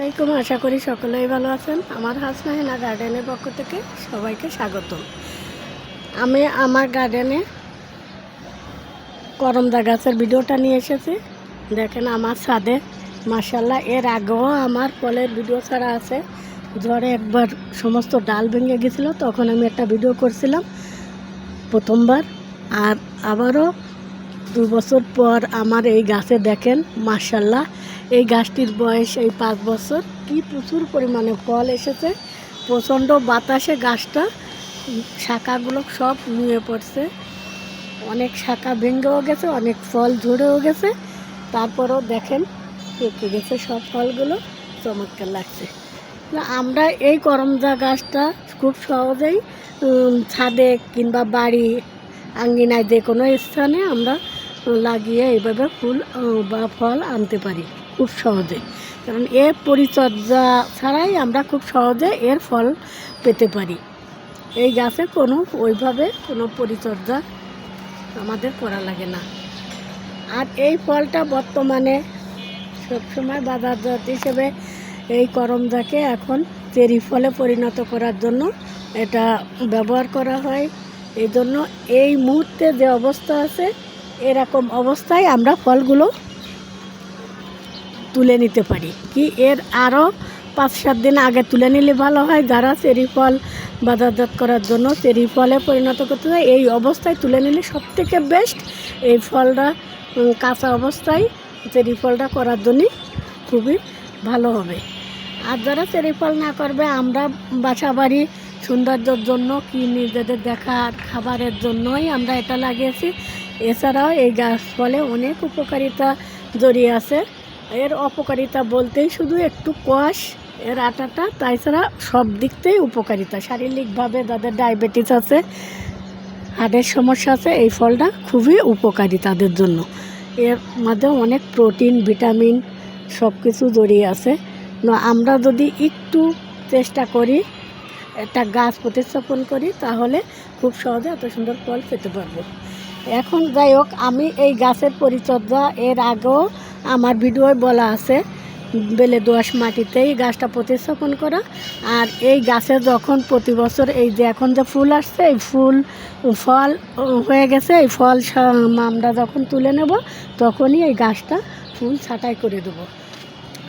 আসসালামাইকুম, আশা করি সকলেই ভালো আছেন। আমার হাসনাহেনা গার্ডেনের পক্ষ থেকে সবাইকে স্বাগত। আমি আমার গার্ডেনে করমদা গাছের ভিডিওটা নিয়ে এসেছি। দেখেন আমার ছাদে মাশাআল্লাহ এর আগেও আমার ফলের ভিডিও ছাড়া আছে। ঝড়ে একবার সমস্ত ডাল ভেঙে গেছিলো, তখন আমি একটা ভিডিও করছিলাম প্রথমবার। আর আবারও 2 বছর পর আমার এই গাছে দেখেন মাশাআল্লাহ এই গাছটির বয়স এই 5 বছর, কি প্রচুর পরিমাণে ফল এসেছে। প্রচণ্ড বাতাসে গাছটা শাখাগুলো সব নুয়ে পড়ছে, অনেক শাখা ভেঙেও গেছে, অনেক ফল ঝরেও গেছে। তারপরেও দেখেন পেকে গেছে সব ফলগুলো, চমৎকার লাগছে। আমরা এই করমজা গাছটা খুব সহজেই ছাদে কিংবা বাড়ি আঙ্গিনায় যে কোনো স্থানে আমরা লাগিয়ে এইভাবে ফুল বা ফল আনতে পারি খুব সহজে, কারণ এর পরিচর্যা ছাড়াই আমরা খুব সহজে এর ফল পেতে পারি। এই গাছে ওইভাবে কোনো পরিচর্যা আমাদের করা লাগে না। আর এই ফলটা বর্তমানে সবসময় বাজারজাত হিসেবে এই করমজাকে এখন চেরি ফলে পরিণত করার জন্য এটা ব্যবহার করা হয়। এই জন্য এই মুহূর্তে যে অবস্থা আছে এরকম অবস্থায় আমরা ফলগুলো তুলে নিতে পারি। কি এর আরও 5-7 দিন আগে তুলে নিলে ভালো হয়। যারা চেরি ফল বাজারজাত করার জন্য চেরি ফলে পরিণত করতে চায় এই অবস্থায় তুলে নিলে সবথেকে বেস্ট। এই ফলটা কাঁচা অবস্থায় চেরি ফলটা করার জন্যই খুবই ভালো হবে। আর যারা চেরি ফল না করবে, আমরা বাসা বাড়ি সৌন্দর্যের জন্য কি নিজেদের দেখার খাবারের জন্যই আমরা এটা লাগিয়েছি। এছাড়াও এই গাছ ফলে অনেক উপকারিতা জড়িয়ে আছে। এর অপকারিতা বলতেই শুধু একটু কোয়াশ এর আটাটা, তাছাড়া সব দিক থেকেই উপকারিতা। শারীরিকভাবে যাদের ডায়াবেটিস আছে, হার্টের সমস্যা আছে, এই ফলটা খুবই উপকারী তাদের জন্য। এর মধ্যে অনেক প্রোটিন ভিটামিন সব কিছু জড়িয়ে আছে। আমরা যদি একটু চেষ্টা করি, একটা গাছ প্রতিস্থাপন করি, তাহলে খুব সহজে এত সুন্দর ফল পেতে পারবো। এখন যাই হোক, আমি এই গাছের পরিচর্যা এর আগেও আমার ভিডিওয় বলা আছে, বেলে দোআঁশ মাটিতেই গাছটা প্রতিস্থাপন করা। আর এই গাছে যখন প্রতি বছর এই যে এখন যে ফুল আসছে, এই ফল হয়ে গেছে, এই ফল আমরা যখন তুলে নেব তখনই এই গাছটা ফুল ছাঁটাই করে দেবো।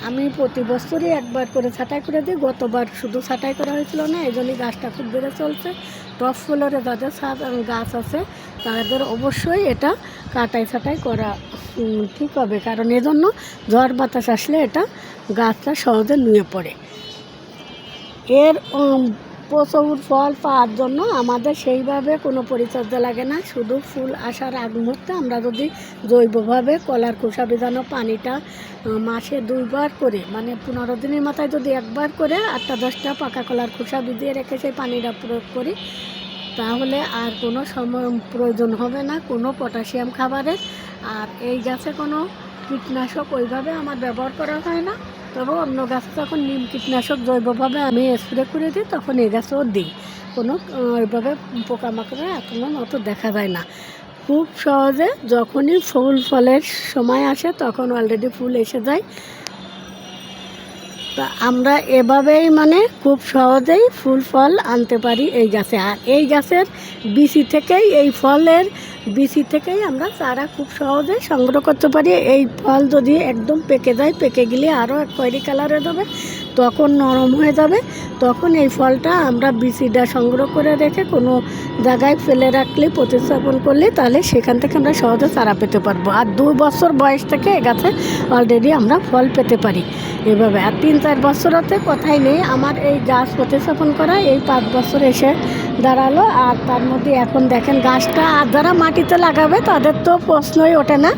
আমি প্রতি বছরই একবার করে ছাঁটাই করে দিই। গতবার শুধু ছাঁটাই করা হয়েছিল না, এই জন্যই গাছটা খুব বেড়ে চলছে। টপ ফ্লোরে যাদের গাছ আছে তাদের অবশ্যই এটা কাটাই ছাঁটাই করা ঠিক হবে, কারণ এজন্য ঝড় বাতাস আসলে এটা গাছটা সহজে নুয়ে পড়ে। এর প্রচুর ফল পাওয়ার জন্য আমাদের সেইভাবে কোনো পরিচর্যা লাগে না। শুধু ফুল আসার আগ মুহূর্তে আমরা যদি জৈবভাবে কলার খোসা ভেজানো পানিটা মাসে 2 বার করে, মানে 15 দিনের মাথায় যদি একবার করে 8-10টা পাকা কলার খোসা ভিজিয়ে রেখে সেই পানিটা প্রয়োগ করি, তাহলে আর কোনো সময় প্রয়োজন হবে না কোনো পটাশিয়াম খাবারের। আর এই গাছে কোনো কীটনাশক ওইভাবে আমার ব্যবহার করা হয় না। তবে অন্য গাছে যখন নিম কীটনাশক জৈবভাবে আমি স্প্রে করে দিই, তখন এই গাছেও দিই। কোনো ওইভাবে পোকামাকড়ের আক্রমণ অত দেখা যায় না। খুব সহজে যখনই ফলের সময় আসে তখন অলরেডি ফুল এসে যায়। তা আমরা এভাবেই মানে খুব সহজেই ফল আনতে পারি এই গাছে। আর এই গাছের বিচি থেকেই, এই ফলের বিচি থেকেই আমরা চারা খুব সহজে সংগ্রহ করতে পারি। এই ফল যদি একদম পেকে যায়, পেকে গেলে আরও এক খয়েরি কালারে যাবে, তখন নরম হয়ে যাবে, তখন এই ফলটা আমরা বিচিটা সংগ্রহ করে রেখে কোনো জায়গায় ফেলে রাখলে, প্রতিস্থাপন করলে, তাহলে সেখান থেকে আমরা সহজে চারা পেতে পারবো। আর 2 বছর বয়স থেকে এই গাছে অলরেডি আমরা ফল পেতে পারি এভাবে। আর 3-4 বছরতে কথাই নেই, আমার এই গাছ প্রতিস্থাপন করা এই 5 বছর এসে দাঁড়ালো। আর তার মধ্যে এখন দেখেন গাছটা, আর যারা মাটিতে লাগাবে তাদের তো প্রশ্নই ওঠে না,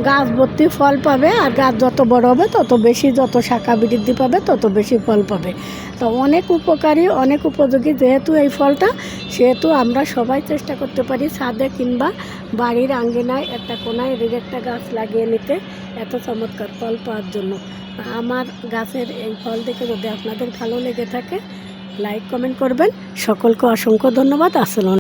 গাছ ভর্তি ফল পাবে। আর গাছ যত বড় হবে তত বেশি, যত শাখা বৃদ্ধি পাবে তত বেশি ফল পাবে। তো অনেক উপকারী, অনেক উপযোগী যেহেতু এই ফলটা, সেহেতু আমরা সবাই চেষ্টা করতে পারি ছাদে কিংবা বাড়ির আঙ্গিনায় একটা কোনায় একটা গাছ লাগিয়ে নিতে, এত চমৎকার ফল পাওয়ার জন্য। আমার গাছের এই ফল দেখে যদি আপনাদের ভালো লেগে থাকে, লাইক কমেন্ট করবেন। সকলকে অসংখ্য ধন্যবাদ। আসসালাম।